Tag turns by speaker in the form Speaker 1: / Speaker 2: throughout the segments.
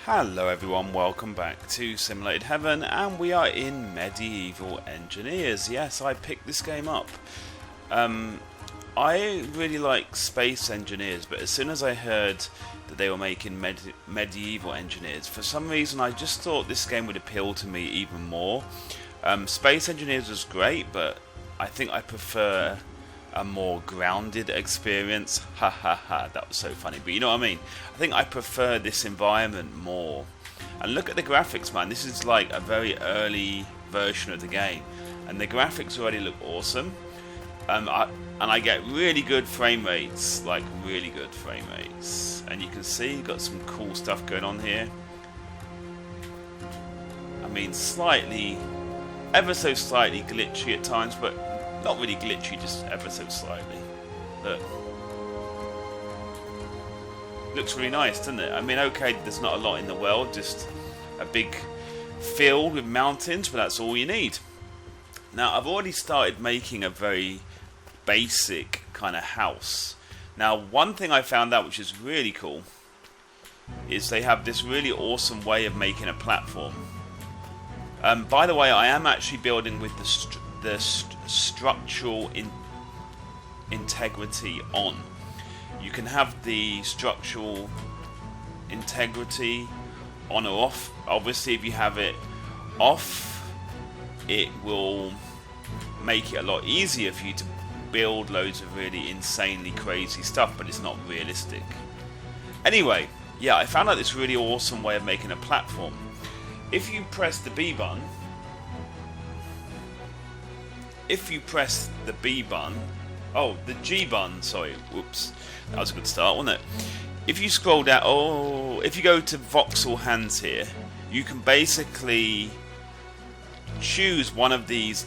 Speaker 1: Hello everyone, welcome back to Simulated Heaven, and we are in Medieval Engineers. Yes, I picked this game up. I really like Space Engineers, but as soon as I heard that they were making Medieval Engineers, for some reason I just thought this game would appeal to me even more. Space Engineers was great, but I think I prefer a more grounded experience. Ha ha ha, that was so funny, but you know what I mean. I think I prefer this environment more. And look at the graphics, man. This is like a very early version of the game, and the graphics already look awesome. And I get really good frame rates, like really good frame rates. And you can see got some cool stuff going on here. I mean, slightly, ever so slightly glitchy at times, but not really glitchy, just ever so slightly. Look. Looks really nice, doesn't it? I mean, okay, there's not a lot in the world, just a big field with mountains, but that's all you need. Now, I've already started making a very basic kind of house. Now, one thing I found out which is really cool is they have this really awesome way of making a platform. By the way, I am actually building with the structural integrity on. You can have the structural integrity on or off. Obviously, if you have it off, it will make it a lot easier for you to build loads of really insanely crazy stuff, but it's not realistic. Anyway, yeah, I found out this really awesome way of making a platform. If you press the B button, the G button, sorry, whoops, that was a good start, wasn't it? If you scroll down, if you go to voxel hands here, you can basically choose one of these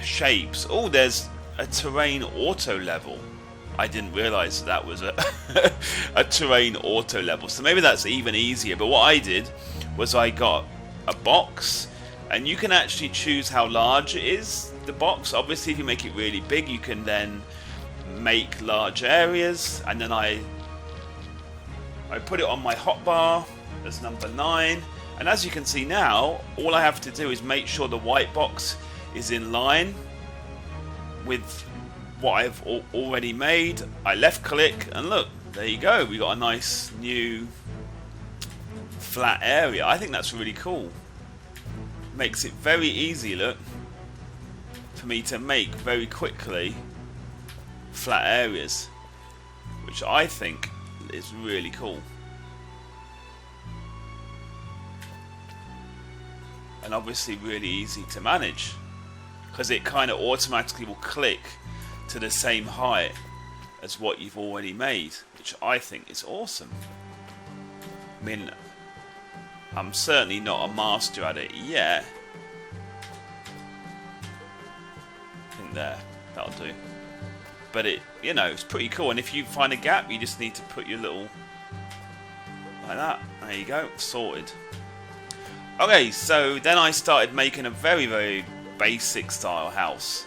Speaker 1: shapes. Oh, there's a terrain auto level. I didn't realise that was a terrain auto level, so maybe that's even easier. But what I did was I got a box, and you can actually choose how large it is, the box. Obviously, if you make it really big, you can then make large areas, and then I put it on my hotbar as number 9, and as you can see now, all I have to do is make sure the white box is in line with what I've already made. I left click, and look, there you go, we got a nice new flat area. I think that's really cool. Makes it very easy, look, for me to make very quickly flat areas, which I think is really cool. And obviously really easy to manage, because it kind of automatically will click to the same height as what you've already made, which I think is awesome. I mean, I'm certainly not a master at it yet. I think that'll do. But it's pretty cool. And if you find a gap, you just need to put your little, like that. There you go, sorted. Okay, so then I started making a very, very basic style house.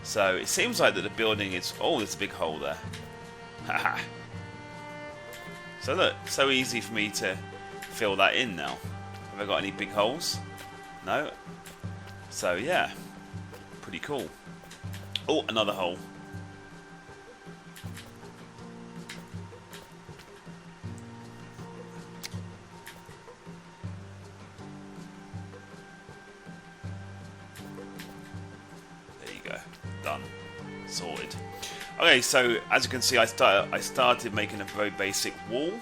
Speaker 1: So it seems like that the building is, there's a big hole there. Haha. So look, so easy for me to fill that in now. Have I got any big holes? No. So yeah, pretty cool. Oh, another hole. There you go. Done. Sorted. Okay, so as you can see, I started making a very basic wall.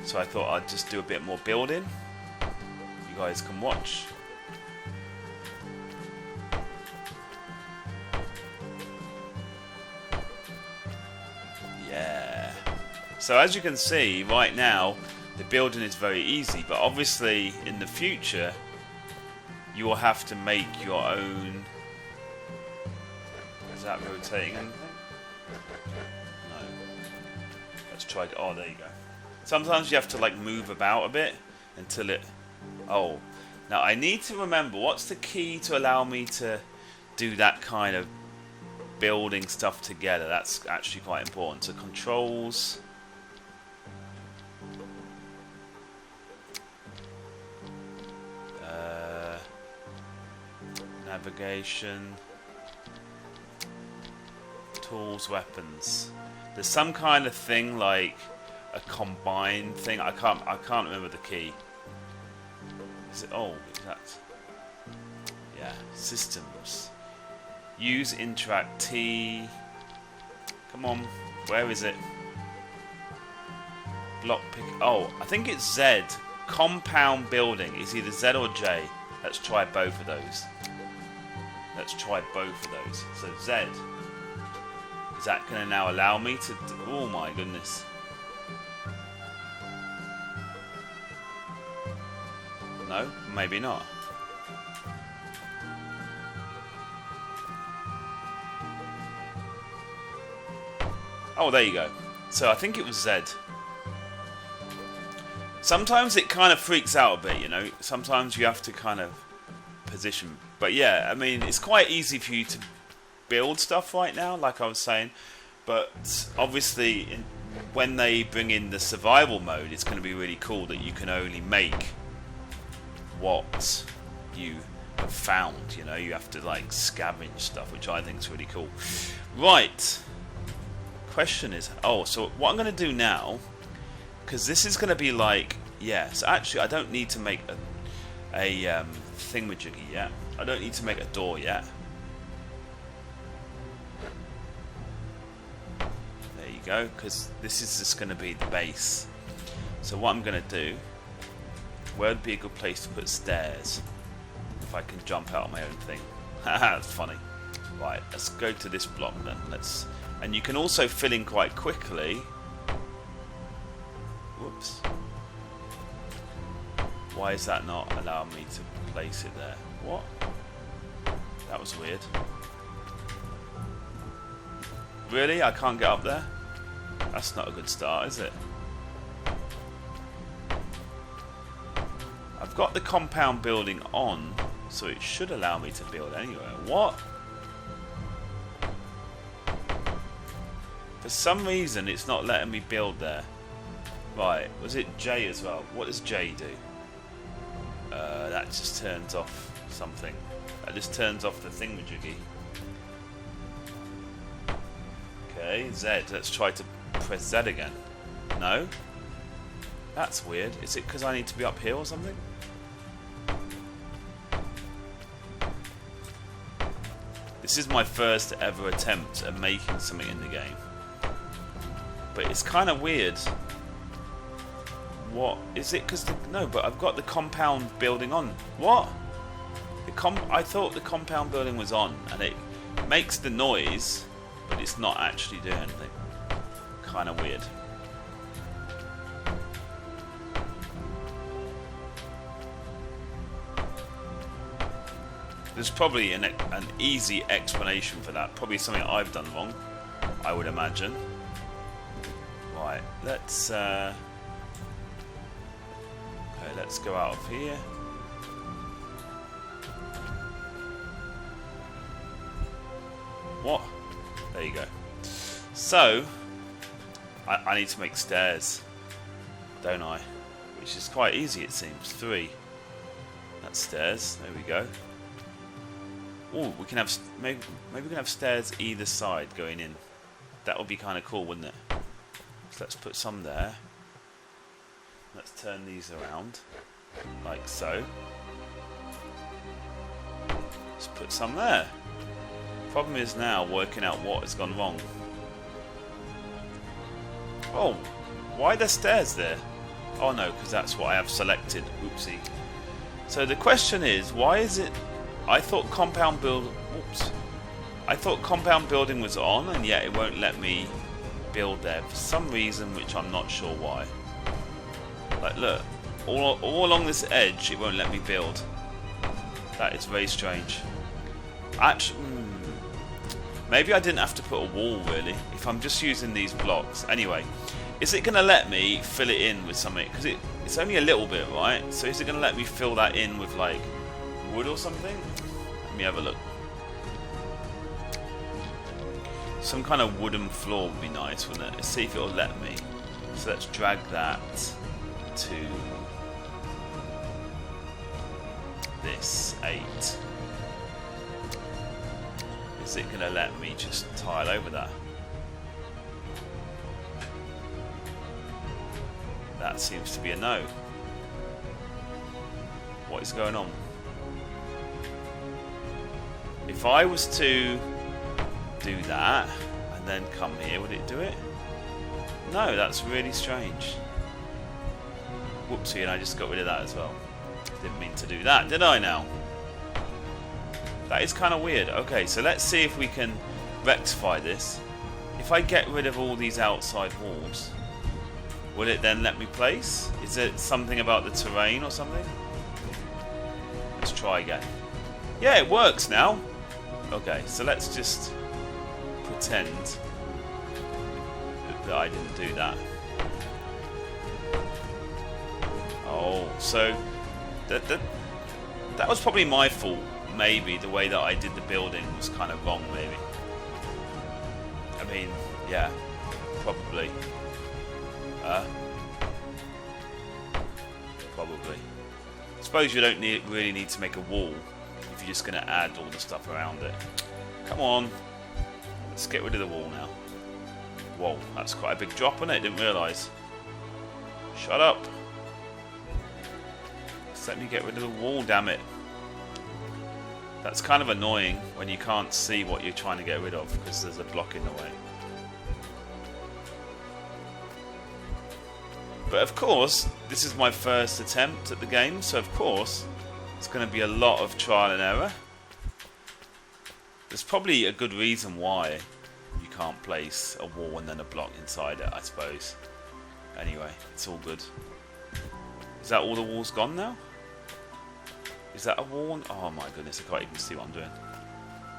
Speaker 1: So I thought I'd just do a bit more building. You guys can watch. Yeah. So as you can see, right now, the building is very easy. But obviously, in the future, you will have to make your own. Is that rotating anything? No. Let's try. Oh, there you go. Sometimes you have to like move about a bit until it. Oh, now I need to remember what's the key to allow me to do that kind of building stuff together. That's actually quite important. So controls. navigation, tools, weapons. There's some kind of thing like a combined thing. I can't remember the key. Is it? Oh, is that? Yeah, systems. Use interact T. Come on, where is it? Block pick. Oh, I think it's Z. Compound building. It's either Z or J. Let's try both of those. Let's try both of those. So Z. Is that going to now allow me to... Oh my goodness. No, maybe not. Oh, there you go. So I think it was Z. Sometimes it kind of freaks out a bit, you know. Sometimes you have to kind of position. But yeah, I mean, it's quite easy for you to build stuff right now, like I was saying. But obviously, when they bring in the survival mode, it's going to be really cool that you can only make what you have found. You know, you have to like scavenge stuff, which I think is really cool. Right. Question is, oh, so what I'm going to do now, because this is going to be like, yeah, so actually I don't need to make a thingamajiggy yet. I don't need to make a door yet. There you go, because this is just going to be the base. So what I'm going to do, where would be a good place to put stairs? If I can jump out of my own thing. Haha, that's funny. Right, let's go to this block then. And you can also fill in quite quickly. Whoops. Why is that not allowing me to place it there? What? That was weird. Really? I can't get up there? That's not a good start, is it? I've got the compound building on, so it should allow me to build anywhere. What? For some reason, it's not letting me build there. Right, was it J as well? What does J do? That just turns off something. That just turns off the thingamajiggy. Okay, Z. Let's try to press Z again. No? That's weird. Is it because I need to be up here or something? This is my first ever attempt at making something in the game. But it's kind of weird. What is it? Because no, but I've got the compound building on. What? I thought the compound building was on, and it makes the noise, but it's not actually doing anything. Kind of weird. There's probably an easy explanation for that. Probably something I've done wrong, I would imagine. Right, let's go out of here. What? There you go. So, I need to make stairs, don't I? Which is quite easy, it seems. 3. That's stairs. There we go. Oh, we can have maybe we can have stairs either side going in. That would be kind of cool, wouldn't it? So let's put some there. Let's turn these around, like so. Let's put some there. Problem is now working out what has gone wrong. Oh, why are there stairs there? Oh no, because that's what I have selected. Oopsie. So the question is, why is it? I thought compound building was on, and yet it won't let me build there for some reason, which I'm not sure why. Like, look, all along this edge, it won't let me build. That is very strange. Actually, maybe I didn't have to put a wall, really, if I'm just using these blocks. Anyway, is it going to let me fill it in with something? Because it's only a little bit, right? So is it going to let me fill that in with, like, wood or something? Let me have a look. Some kind of wooden floor would be nice, wouldn't it? Let's see if it'll let me. So let's drag that to this 8. is it going to let me just tile over that? That seems to be a no. What is going on? If I was to do that and then come here, would it do it? No, that's really strange. Whoopsie, and I just got rid of that as well. Didn't mean to do that, did I now? That is kind of weird. Okay, so let's see if we can rectify this. If I get rid of all these outside walls, will it then let me place? Is it something about the terrain or something? Let's try again. Yeah, it works now. Okay, so let's just pretend that I didn't do that. Oh, so that was probably my fault. Maybe the way that I did the building was kind of wrong. Maybe. I mean, yeah, probably. Probably. I suppose you don't really need to make a wall if you're just going to add all the stuff around it. Come on. Let's get rid of the wall now. Whoa, that's quite a big drop on it. Didn't realise. Shut up. Just let me get rid of the wall, damn it. That's kind of annoying when you can't see what you're trying to get rid of because there's a block in the way. But of course, this is my first attempt at the game, so of course, it's going to be a lot of trial and error. There's probably a good reason why you can't place a wall and then a block inside it, I suppose. Anyway, it's all good. Is that all the walls gone now? Is that a wall? Oh my goodness, I can't even see what I'm doing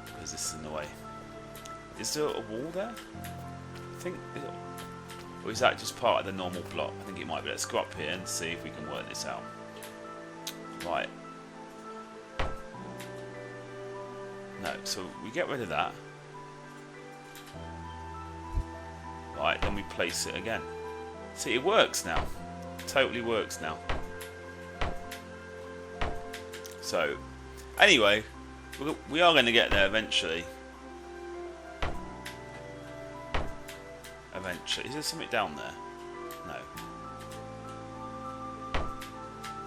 Speaker 1: because this is in the way. Is there a wall there? I think... Or is that just part of the normal block? I think it might be. Let's go up here and see if we can work this out. Right. No, so we get rid of that. Right, then we place it again. See, it works now. It totally works now. So, anyway, we are going to get there eventually. Eventually. Is there something down there? No.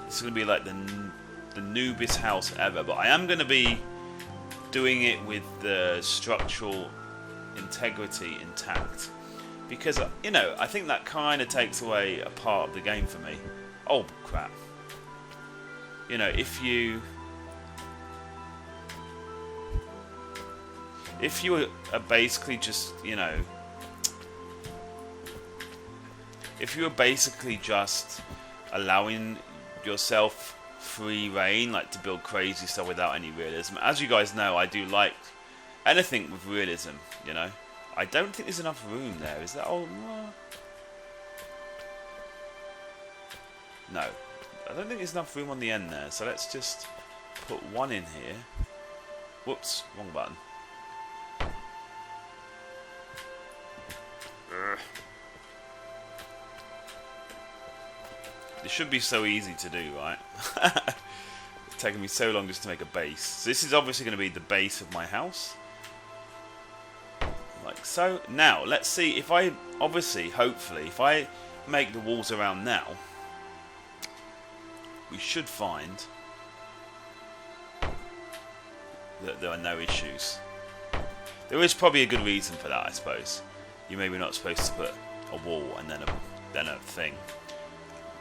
Speaker 1: This is going to be like the noobest house ever, but I am going to be doing it with the structural integrity intact. Because, you know, I think that kind of takes away a part of the game for me. Oh, crap. You know, if you are basically just, you know, if you were basically just allowing yourself free reign, like to build crazy stuff without any realism. As you guys know, I do like anything with realism, you know. I don't think there's enough room there. Is that all? No. I don't think there's enough room on the end there. So let's just put one in here. Whoops, wrong button. This should be so easy to do, right? It's taken me so long just to make a base. So this is obviously going to be the base of my house. Like so. Now, let's see if I, obviously, hopefully, if I make the walls around now, we should find that there are no issues. There is probably a good reason for that, I suppose. You're maybe not supposed to put a wall and then a thing.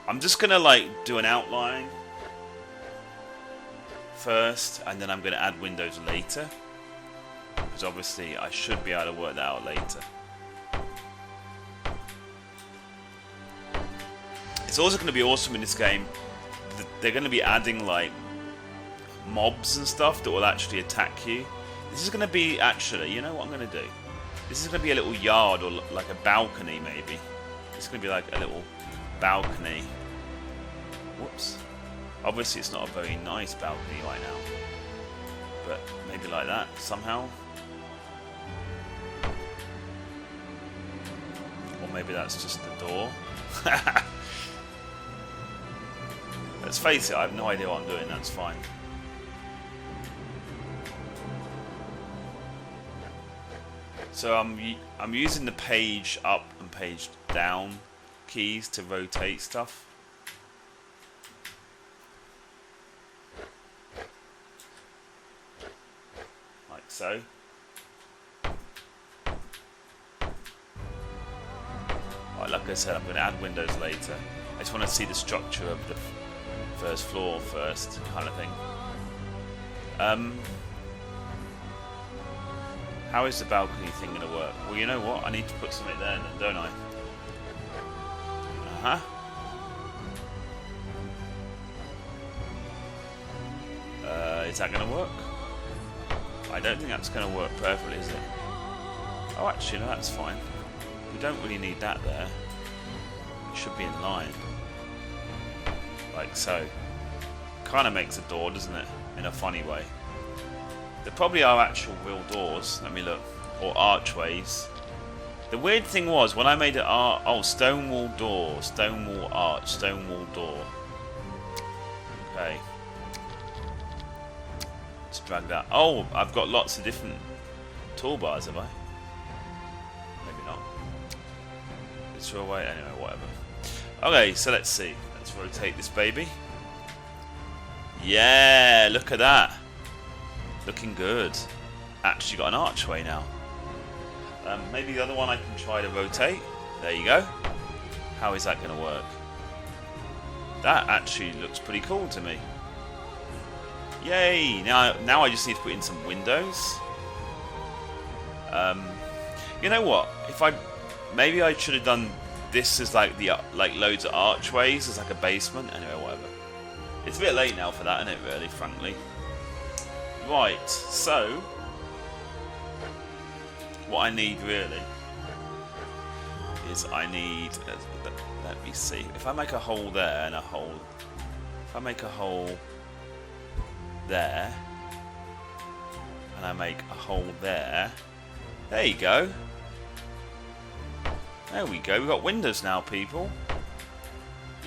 Speaker 1: I'm just gonna like do an outline first, and then I'm gonna add windows later, because obviously I should be able to work that out later. It's also gonna be awesome in this game. They're gonna be adding like mobs and stuff that will actually attack you. This is gonna be actually, you know what I'm gonna do? This is gonna be a little yard or like a balcony maybe. It's gonna be like a little balcony. Whoops. Obviously it's not a very nice balcony right now. But maybe like that somehow. Or maybe that's just the door. Let's face it, I have no idea what I'm doing, that's fine. So I'm using the page up and page down keys to rotate stuff. Like so. Right, like I said, I'm going to add windows later. I just want to see the structure of the first floor first, kind of thing. How is the balcony thing going to work? Well, you know what? I need to put something there then, don't I? Is that going to work? I don't think that's going to work perfectly, is it? Oh, actually, no, that's fine. We don't really need that there. It should be in line. Like so. Kind of makes a door, doesn't it? In a funny way. There probably are actual real doors. Let me look. Or archways. The weird thing was, when I made it stone wall door, stone wall arch, stone wall door. Okay. Let's drag that. Oh, I've got lots of different toolbars, have I? Maybe not. It's throw away. Anyway, whatever. Okay, so let's see. Let's rotate this baby. Yeah, look at that. Looking good. Actually got an archway now. Maybe the other one I can try to rotate. There you go. How is that going to work? That actually looks pretty cool to me. Yay! Now I just need to put in some windows. You know what? Maybe I should have done this as like loads of archways as like a basement. Anyway, whatever. It's a bit late now for that, isn't it? Really, frankly. Right. So, what I need really is let me see. If I make a hole there and a hole, if I make a hole there and I make a hole there, there you go. There we go. We've got windows now, people.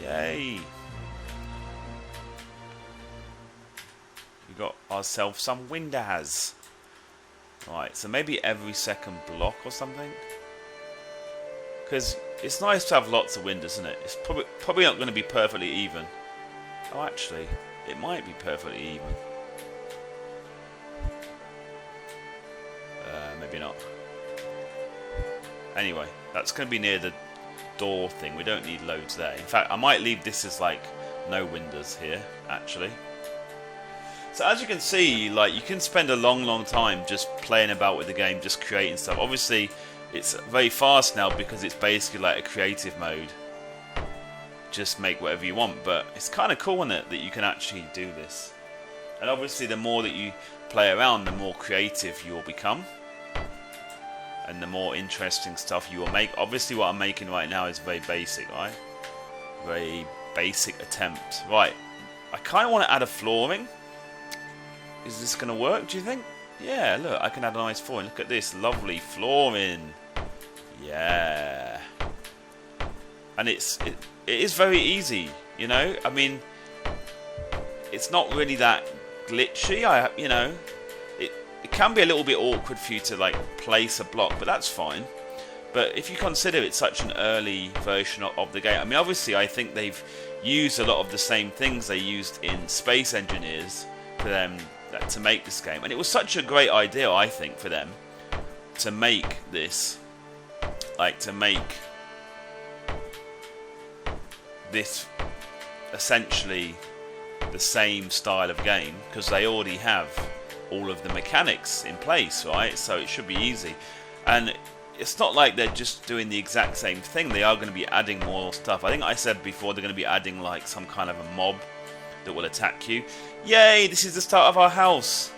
Speaker 1: Yay! We got ourselves some windows. Right, so maybe every second block or something. Because it's nice to have lots of windows, isn't it? It's probably not going to be perfectly even. Oh, actually, it might be perfectly even. Maybe not. Anyway, that's going to be near the door thing. We don't need loads there. In fact, I might leave this as like no windows here, actually. So as you can see, like, you can spend a long time just playing about with the game, just creating stuff. Obviously, it's very fast now because it's basically like a creative mode. Just make whatever you want, but it's kind of cool, isn't it, that you can actually do this. And obviously, the more that you play around, the more creative you will become. And the more interesting stuff you will make. Obviously, what I'm making right now is very basic, right? Very basic attempt. Right, I kind of want to add a flooring. Is this going to work, do you think? Yeah, look, I can add a nice flooring. Look at this lovely flooring. Yeah. And it is very easy, you know? I mean, it's not really that glitchy. You know, it can be a little bit awkward for you to like place a block, but that's fine. But if you consider it's such an early version of the game, I mean, obviously I think they've used a lot of the same things they used in Space Engineers for them to make this game, and it was such a great idea, I think, for them to make this, like, to make this essentially the same style of game, because they already have all of the mechanics in place, right? So it should be easy. And it's not like they're just doing the exact same thing. They are going to be adding more stuff. I think I said before they're going to be adding like some kind of a mob that will attack you. Yay, this is the start of our house.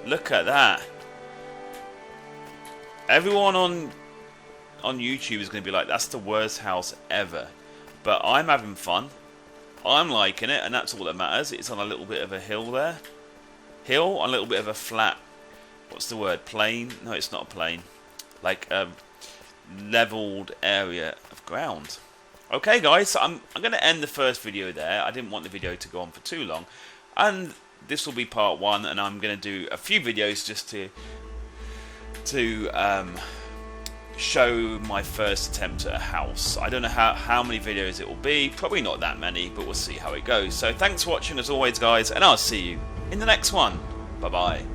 Speaker 1: Look at that. Everyone on YouTube is going to be like, that's the worst house ever. But I'm having fun. I'm liking it, and that's all that matters. It's on a little bit of a hill there. Hill on a little bit of a flat, what's the word, plain? No, it's not a plain. Like a leveled area of ground. Okay guys, so I'm going to end the first video there. I didn't want the video to go on for too long. And this will be part 1, and I'm going to do a few videos just to to show my first attempt at a house. I don't know how many videos it will be, probably not that many, but we'll see how it goes. So thanks for watching as always, guys, and I'll see you in the next one. Bye bye.